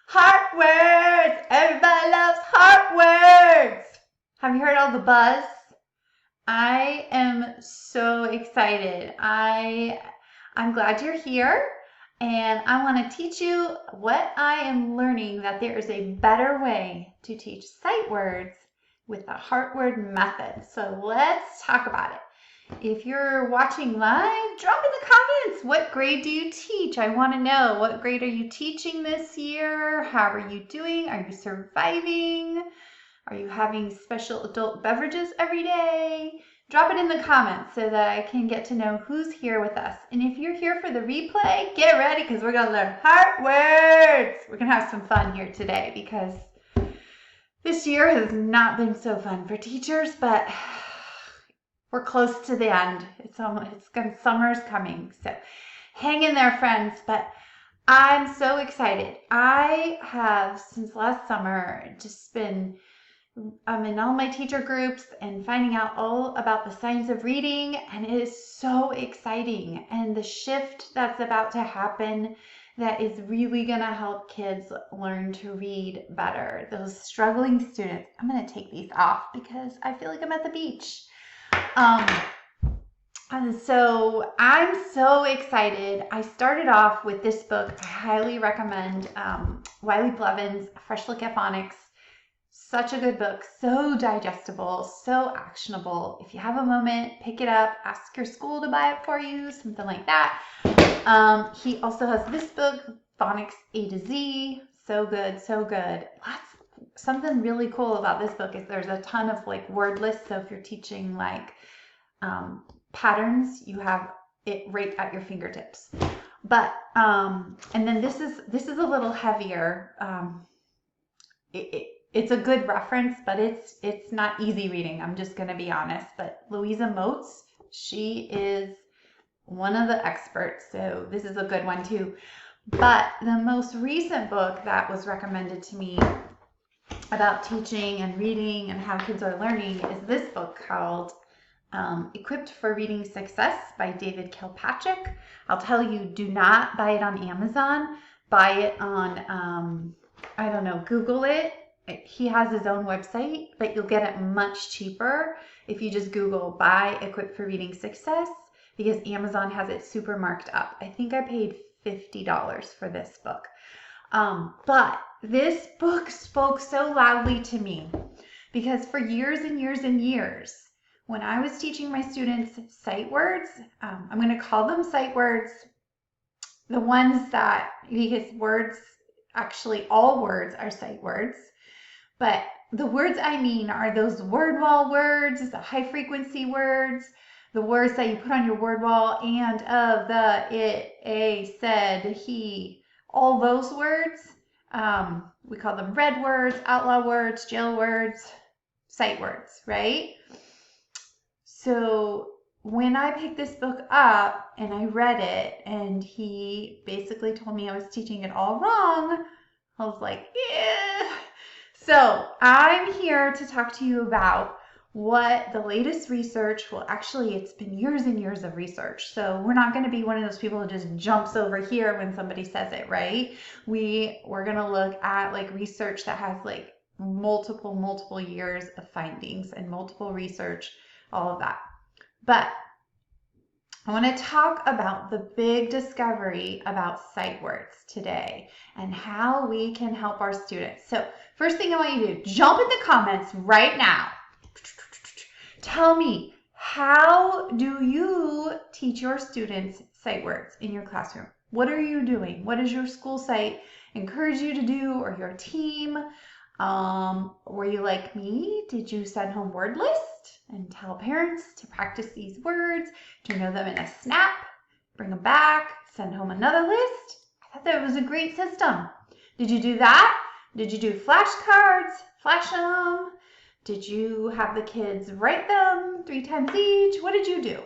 Heart words! Everybody loves heart words! Have you heard all the buzz? I am so excited. I'm glad you're here, and I want to teach you what I am learning, that there is a better way to teach sight words with the heart word method. So let's talk about it. If you're watching live, drop in the comments. What grade do you teach? I want to know. What grade are you teaching this year? How are you doing? Are you surviving? Are you having special adult beverages every day? Drop it in the comments so that I can get to know who's here with us. And if you're here for the replay, get ready because we're going to learn heart words. We're going to have some fun here today because this year has not been so fun for teachers, but we're close to the end. Summer's coming, so hang in there, friends. But I'm so excited. I have, since last summer, just been in all my teacher groups and finding out all about the science of reading, and it is so exciting. And the shift that's about to happen that is really going to help kids learn to read better. Those struggling students. I'm going to take these off because I feel like I'm at the beach. So I'm so excited. I started off with this book. I highly recommend Wiley Blevin's Fresh Look at Phonics. Such a good book, so digestible, so actionable. If you have a moment, pick it up, ask your school to buy it for you, something like that. He also has this book, Phonics A to Z. So good, so good. Something really cool about this book is there's a ton of word lists. So if you're teaching patterns, you have it right at your fingertips. But and then this is a little heavier. It's a good reference, but it's not easy reading. I'm just going to be honest. But Louisa Moats, she is one of the experts, so this is a good one too. But the most recent book that was recommended to me about teaching and reading and how kids are learning is this book called Equipped for Reading Success by David Kilpatrick. I'll tell you, do not buy it on Amazon. Buy it on, Google it. He has his own website, but you'll get it much cheaper if you just Google buy Equipped for Reading Success, because Amazon has it super marked up. I think I paid $50 for this book. But this book spoke so loudly to me because for years and years and years, when I was teaching my students sight words, I'm going to call them sight words, the ones that, because words, actually all words are sight words, but the words I mean are those word wall words, the high frequency words, the words that you put on your word wall, and, of, the, it, a, said, he, all those words. We call them red words, outlaw words, jail words, sight words, right? So when I picked this book up and I read it and he basically told me I was teaching it all wrong, I was like, yeah. So I'm here to talk to you about what the latest research, it's been years and years of research. So we're not going to be one of those people who just jumps over here when somebody says it, right? We're going to look at research that has multiple years of findings and multiple research, all of that. But I want to talk about the big discovery about sight words today and how we can help our students. So first thing I want you to do, jump in the comments right now. Tell me, how do you teach your students sight words in your classroom? What are you doing? What does your school site encourage you to do, or your team? Were you like me? Did you send home word list and tell parents to practice these words, to know them in a snap, bring them back, send home another list? I thought that was a great system. Did you do that? Did you do flashcards, flash them? Did you have the kids write them 3 times each? What did you do?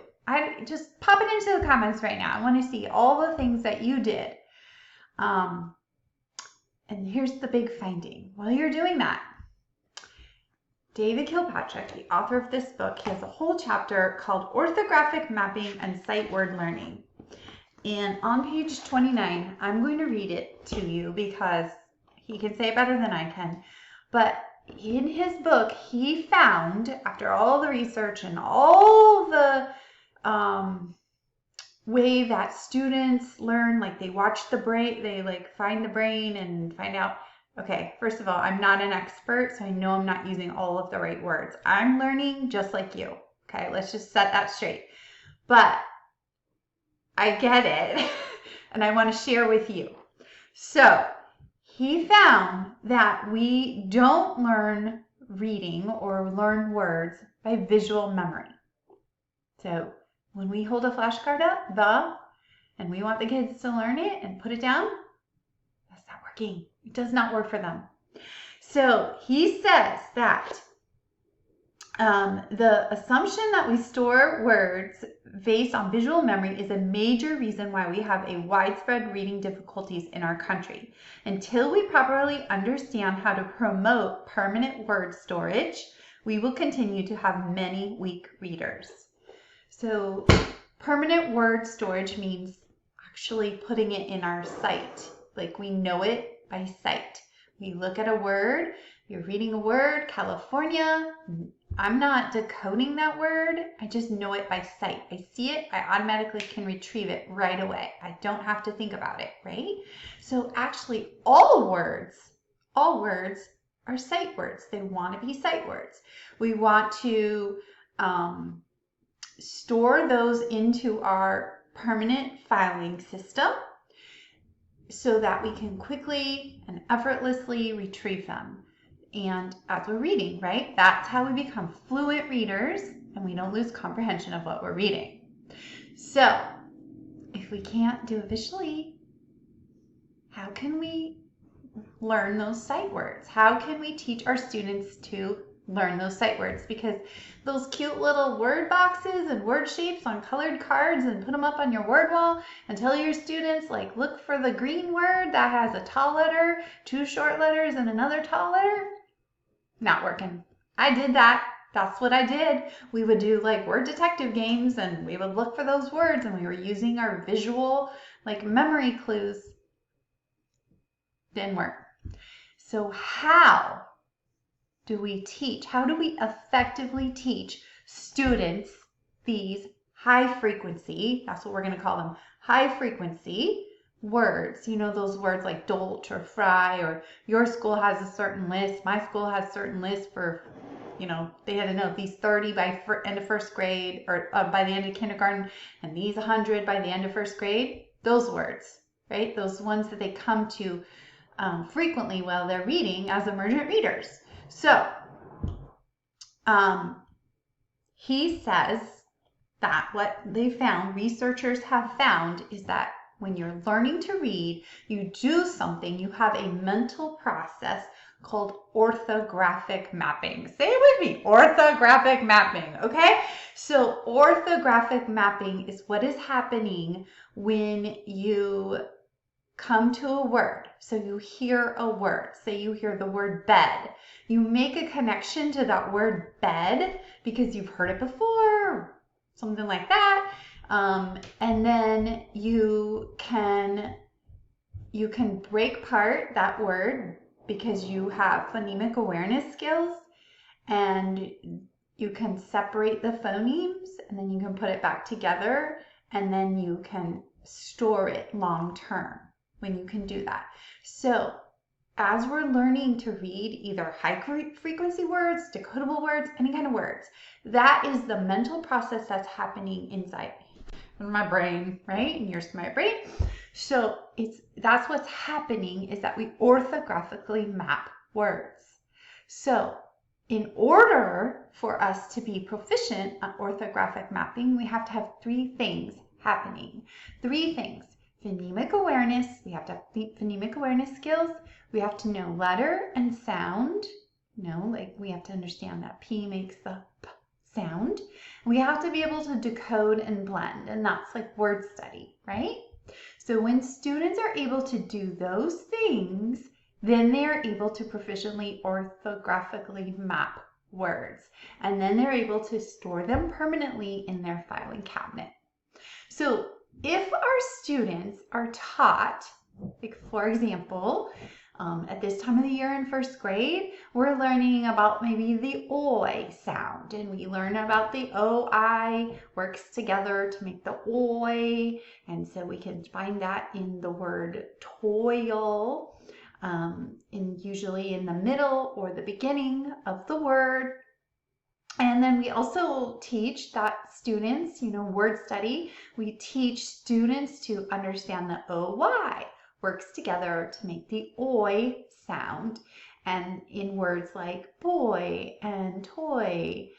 Just pop it into the comments right now. I want to see all the things that you did. And here's the big finding. While you're doing that, David Kilpatrick, the author of this book, he has a whole chapter called Orthographic Mapping and Sight Word Learning. And on page 29, I'm going to read it to you because He can say it better than I can. But in his book, he found, after all the research and all the way that students learn, like they watch the brain, they like find the brain and find out, okay, first of all, I'm not an expert, so I know I'm not using all of the right words. I'm learning just like you. Okay, let's just set that straight. But I get it, and I want to share with you. So he found that we don't learn reading or learn words by visual memory. So when we hold a flashcard up, and we want the kids to learn it and put it down, that's not working. It does not work for them. So he says that the assumption that we store words based on visual memory is a major reason why we have a widespread reading difficulties in our country. Until we properly understand how to promote permanent word storage, we will continue to have many weak readers. So permanent word storage means actually putting it in our sight, like we know it by sight. We look at a word, you're reading a word, California. I'm not decoding that word. I just know it by sight. I see it, I automatically can retrieve it right away. I don't have to think about it, right? So actually all words are sight words. They want to be sight words. We want to store those into our permanent filing system so that we can quickly and effortlessly retrieve them. And as we're reading, right? That's how we become fluent readers and we don't lose comprehension of what we're reading. So if we can't do it visually, how can we learn those sight words? How can we teach our students to learn those sight words? Because those cute little word boxes and word shapes on colored cards and put them up on your word wall and tell your students, like, look for the green word that has a tall letter, 2 short letters, and another tall letter. Not working. I did that. That's what I did. We would do like word detective games and we would look for those words and we were using our visual like memory clues. Didn't work. So how do we teach? How do we effectively teach students these high frequency, that's what we're going to call them, high frequency words? You know, those words like dolt or fry, or your school has a certain list, my school has a certain list for, you know, they had to know these 30 by end of first grade, or by the end of kindergarten, and these 100 by the end of first grade. Those words, right? Those ones that they come to frequently while they're reading as emergent readers. So he says that what they found, researchers have found, is that when you're learning to read, you do something, you have a mental process called orthographic mapping. Say it with me, orthographic mapping, okay? So orthographic mapping is what is happening when you come to a word. So you hear a word. Say you hear the word bed. You make a connection to that word bed because you've heard it before, something like that. And then you can break apart that word because you have phonemic awareness skills, and you can separate the phonemes, and then you can put it back together, and then you can store it long term when you can do that. So as we're learning to read either high frequency words, decodable words, any kind of words, that is the mental process that's happening inside my brain, right? And yours, my brain. So that's what's happening, is that we orthographically map words. So in order for us to be proficient at orthographic mapping, we have to have 3 things happening. 3 things. Phonemic awareness, we have to have phonemic awareness skills. We have to know letter and sound. You know, like we have to understand that P makes the P sound. We have to be able to decode and blend, and that's like word study, right? So when students are able to do those things, then they are able to proficiently orthographically map words, and then they're able to store them permanently in their filing cabinet. So if our students are taught, like for example, At this time of the year in first grade, we're learning about maybe the oi sound, and we learn about the oi works together to make the oi, and so we can find that in the word toil, usually in the middle or the beginning of the word. And then we also teach that students, word study, we teach students to understand the OY works together to make the OI sound. And in words like boy and toy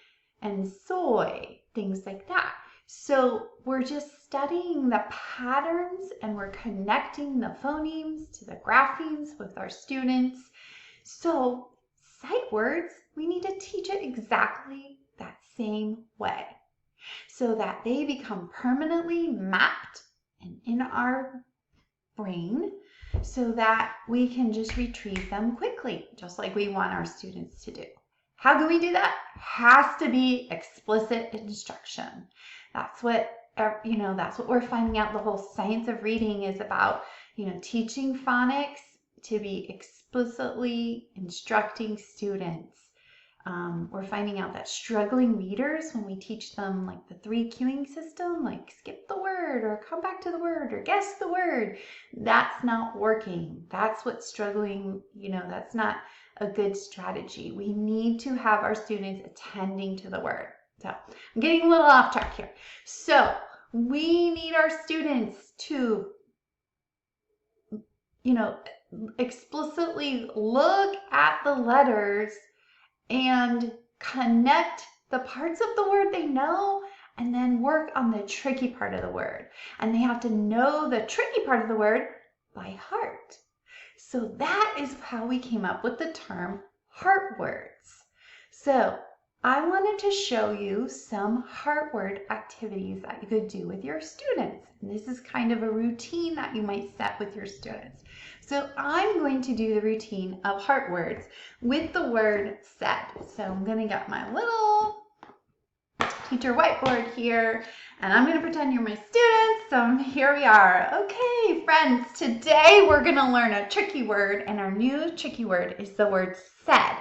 and soy, things like that. So we're just studying the patterns and we're connecting the phonemes to the graphemes with our students. So sight words, we need to teach it exactly that same way so that they become permanently mapped and in our brain so that we can just retrieve them quickly, just like we want our students to do. How do we do that? Has to be explicit instruction. That's what we're finding out the whole science of reading is about, teaching phonics to be explicitly instructing students. We're finding out that struggling readers, when we teach them like the 3 cueing system, like skip the word or come back to the word or guess the word, that's not working. That's what's struggling, that's not a good strategy. We need to have our students attending to the word. So I'm getting a little off track here. So we need our students to, explicitly look at the letters and connect the parts of the word they know and then work on the tricky part of the word. And they have to know the tricky part of the word by heart. So that is how we came up with the term heart words. So I wanted to show you some heart word activities that you could do with your students. And this is kind of a routine that you might set with your students. So I'm going to do the routine of heart words with the word said. So I'm going to get my little teacher whiteboard here, and I'm going to pretend you're my students. So here we are. Okay, friends, today we're going to learn a tricky word, and our new tricky word is the word said.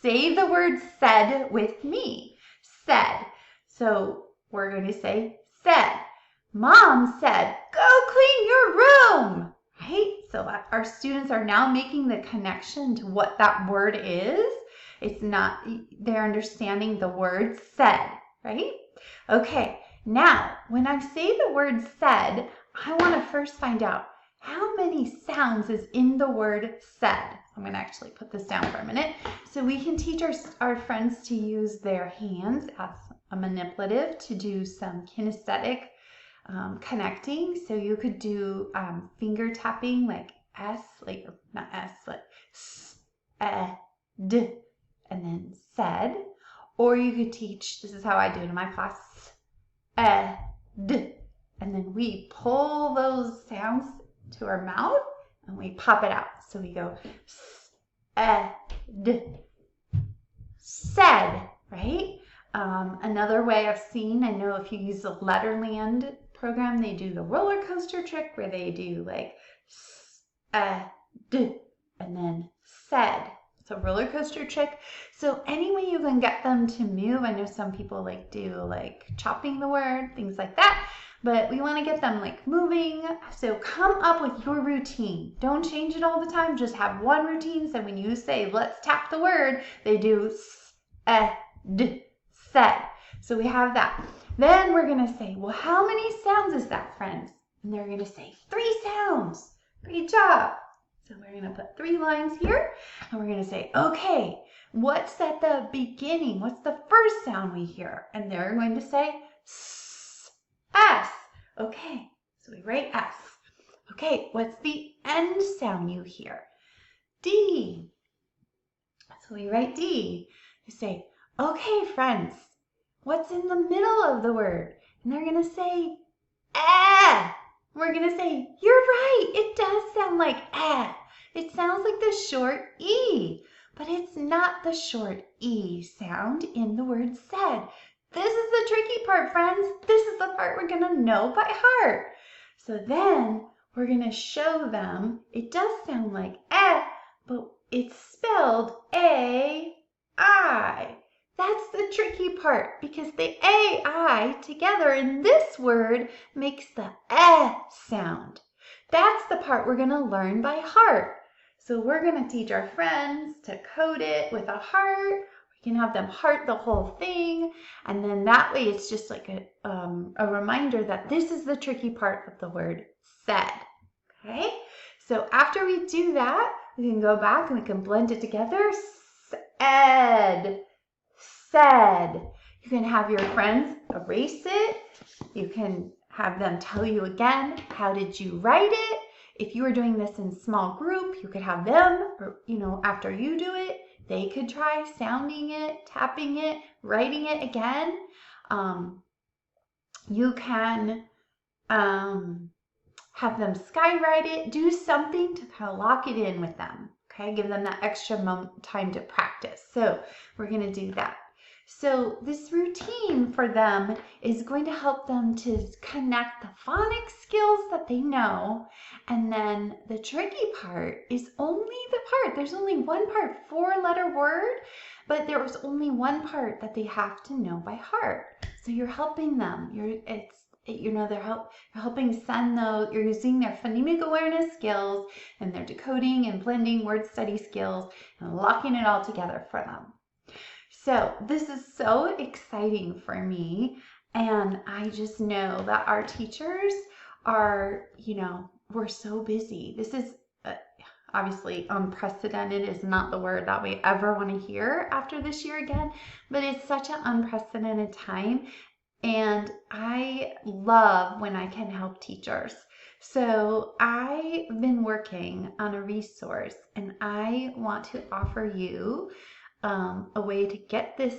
Say the word said with me. Said. So we're going to say said. Mom said, go clean your room. Right? So our students are now making the connection to what that word is. It's not, they're understanding the word said, right? Okay, now when I say the word said, I want to first find out how many sounds is in the word said. I'm going to actually put this down for a minute so we can teach our friends to use their hands as a manipulative to do some kinesthetic connecting. So you could do finger tapping like S, like not S, like S, D, and then said. Or you could teach, this is how I do it in my class, D, and then we pull those sounds to our mouth and we pop it out. So we go D, said, right? Another way I've seen, I know if you use the Letterland program, they do the roller coaster trick where they do like D and then said. So roller coaster trick. So any way you can get them to move. I know some people like do like chopping the word, things like that. But we want to get them like moving. So come up with your routine. Don't change it all the time. Just have one routine. So when you say, let's tap the word, they do D, said. So we have that. Then we're going to say, well, how many sounds is that, friends? And they're going to say 3 sounds. Great job. So we're going to put 3 lines here. And we're going to say, okay, what's at the beginning? What's the first sound we hear? And they're going to say S. Okay, so we write S. Okay, what's the end sound you hear? D. So we write D. You say, okay, friends, what's in the middle of the word? And they're going to say eh. We're going to say, you're right, it does sound like eh. It sounds like the short E, but it's not the short E sound in the word said. This is the tricky part, friends. This is the part we're going to know by heart. So then we're going to show them it does sound like eh, it's spelled A-I. That's the tricky part because the A-I together in this word makes the eh sound. That's the part we're going to learn by heart. So we're going to teach our friends to code it with a heart. We can have them heart the whole thing. And then that way it's just like a reminder that this is the tricky part of the word said. Okay? So after we do that, we can go back and we can blend it together. Said. Said. You can have your friends erase it. You can have them tell you again, how did you write it? If you were doing this in small group, you could have them, or, after you do it, they could try sounding it, tapping it, writing it again. You can have them skywrite it, do something to kind of lock it in with them. Okay, give them that extra time to practice. So we're going to do that. So this routine for them is going to help them to connect the phonics skills that they know. And then the tricky part is only the part. There's only one part, 4-letter word, but there was only one part that they have to know by heart. So you're helping them. They're helping send those. You're using their phonemic awareness skills and their decoding and blending word study skills and locking it all together for them. So this is so exciting for me, and I just know that our teachers are, we're so busy. This is obviously unprecedented is not the word that we ever want to hear after this year again, but it's such an unprecedented time, and I love when I can help teachers. So I've been working on a resource, and I want to offer you a way to get this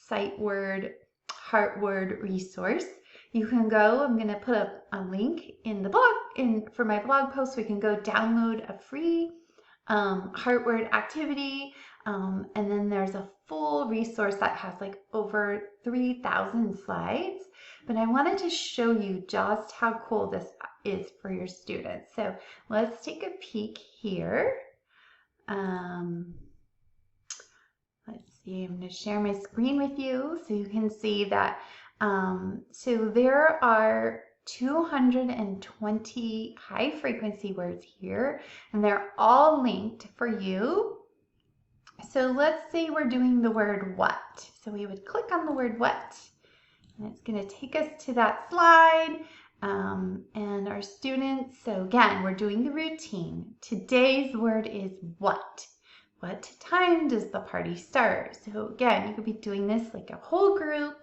sight word, heart word resource. You can go, I'm going to put a link in the blog for my blog post. We can go download a free heart word activity. And then there's a full resource that has like over 3,000 slides. But I wanted to show you just how cool this is for your students. So let's take a peek here. Let's see, I'm going to share my screen with you so you can see that. So there are 220 high frequency words here, and they're all linked for you. So let's say we're doing the word what. So we would click on the word what, and it's going to take us to that slide. And our students, so again, we're doing the routine. Today's word is what. What time does the party start? So again, you could be doing this like a whole group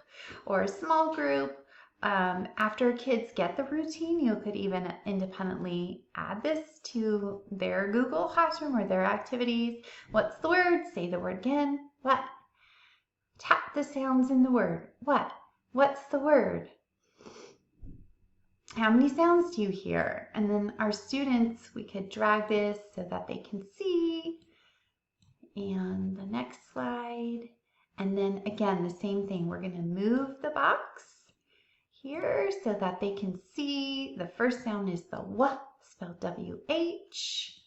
or a small group. After kids get the routine, you could even independently add this to their Google Classroom or their activities. What's the word? Say the word again. What? Tap the sounds in the word. What? What's the word? How many sounds do you hear? And then our students, we could drag this so that they can see. And the next slide. And then again, the same thing. We're going to move the box here so that they can see. The first sound is the W, spelled W-H.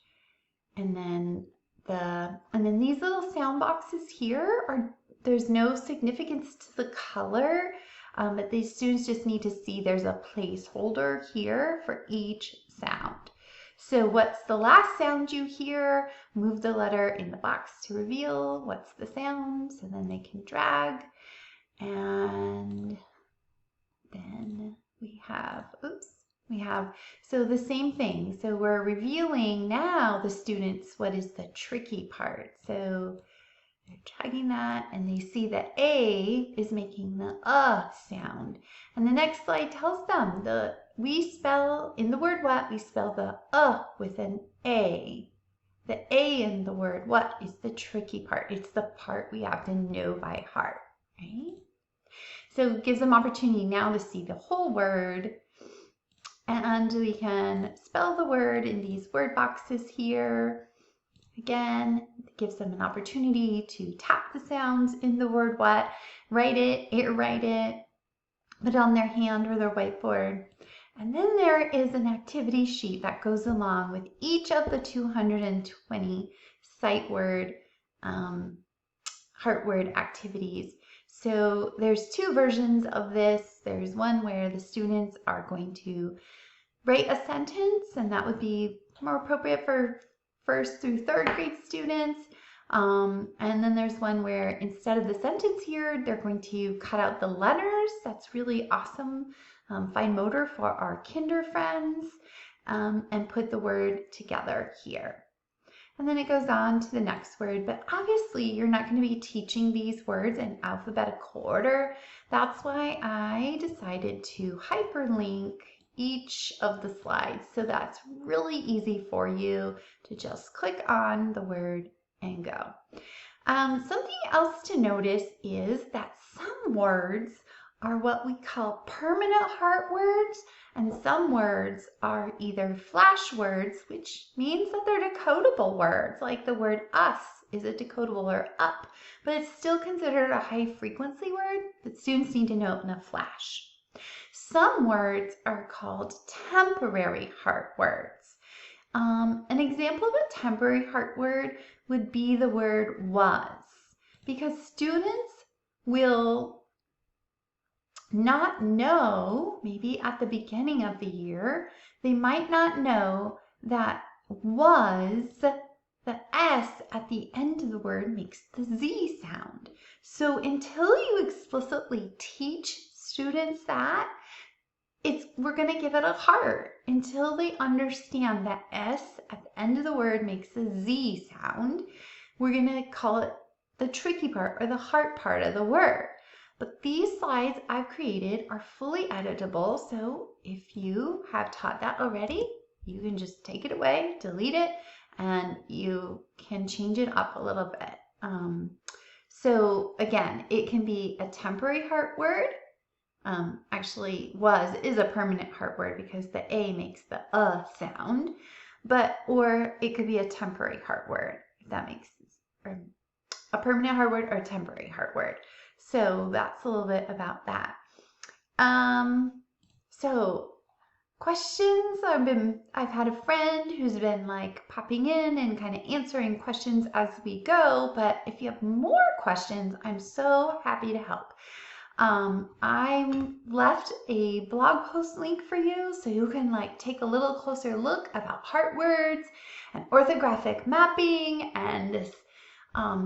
And then these little sound boxes here there's no significance to the color, but these students just need to see there's a placeholder here for each sound. So what's the last sound you hear? Move the letter in the box to reveal what's the sound, so then they can drag. And then we have, so the same thing. So we're revealing now the students what is the tricky part. So they're dragging that, and they see that A is making the sound. And the next slide tells them we spell in the word what, we spell the with an A. The A in the word what is the tricky part. It's the part we have to know by heart, right? So it gives them opportunity now to see the whole word. And we can spell the word in these word boxes here. Again, it gives them an opportunity to tap the sounds in the word what, write it, put it on their hand or their whiteboard. And then there is an activity sheet that goes along with each of the 220 sight word, heart word activities. So there's two versions of this. There's one where the students are going to write a sentence, and that would be more appropriate for first through third grade students. And then there's one where instead of the sentence here, they're going to cut out the letters. That's really awesome, fine motor for our kinder friends, and put the word together here. And then it goes on to the next word, but obviously you're not going to be teaching these words in alphabetical order. That's why I decided to hyperlink each of the slides. So that's really easy for you to just click on the word and go. Something else to notice is that some words are what we call permanent heart words, and some words are either flash words, which means that they're decodable words, like the word us is a decodable word up, but it's still considered a high frequency word that students need to know in a flash. Some words are called temporary heart words. An example of a temporary heart word would be the word was, because students will not know, maybe at the beginning of the year, they might not know that was, the S at the end of the word makes the Z sound. So until you explicitly teach students that, we're going to give it a heart until they understand that S at the end of the word makes the Z sound. We're going to call it the tricky part or the heart part of the word. But these slides I've created are fully editable, so if you have taught that already, you can just take it away, delete it, and you can change it up a little bit. So again, it can be a temporary heart word. Actually, was is a permanent heart word because the A makes the sound, or it could be a temporary heart word, if that makes sense. A permanent heart word or a temporary heart word. So that's a little bit about that. So questions, I've had a friend who's been like popping in and kind of answering questions as we go, but if you have more questions, I'm so happy to help. I left a blog post link for you so you can like take a little closer look about heart words and orthographic mapping and this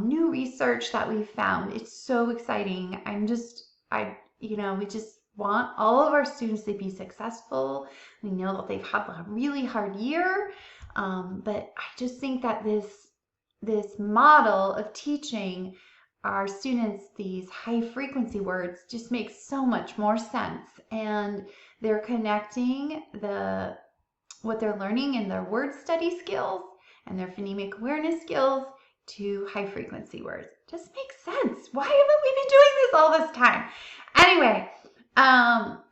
new research that we found. It's so exciting. We just want all of our students to be successful. We know that they've had a really hard year, but I just think that this model of teaching our students these high frequency words just makes so much more sense, and they're connecting what they're learning in their word study skills and their phonemic awareness skills to high frequency words. Just makes sense. Why haven't we been doing this all this time? Anyway,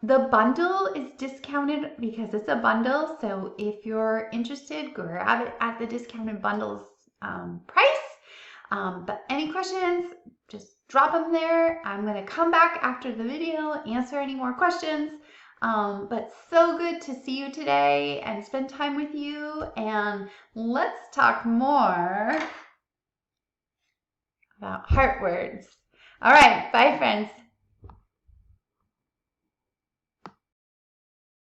the bundle is discounted because it's a bundle, so if you're interested, grab it at the discounted bundles price. But any questions, just drop them there. I'm going to come back after the video, answer any more questions. But so good to see you today and spend time with you. And let's talk more about heart words. All right, bye friends.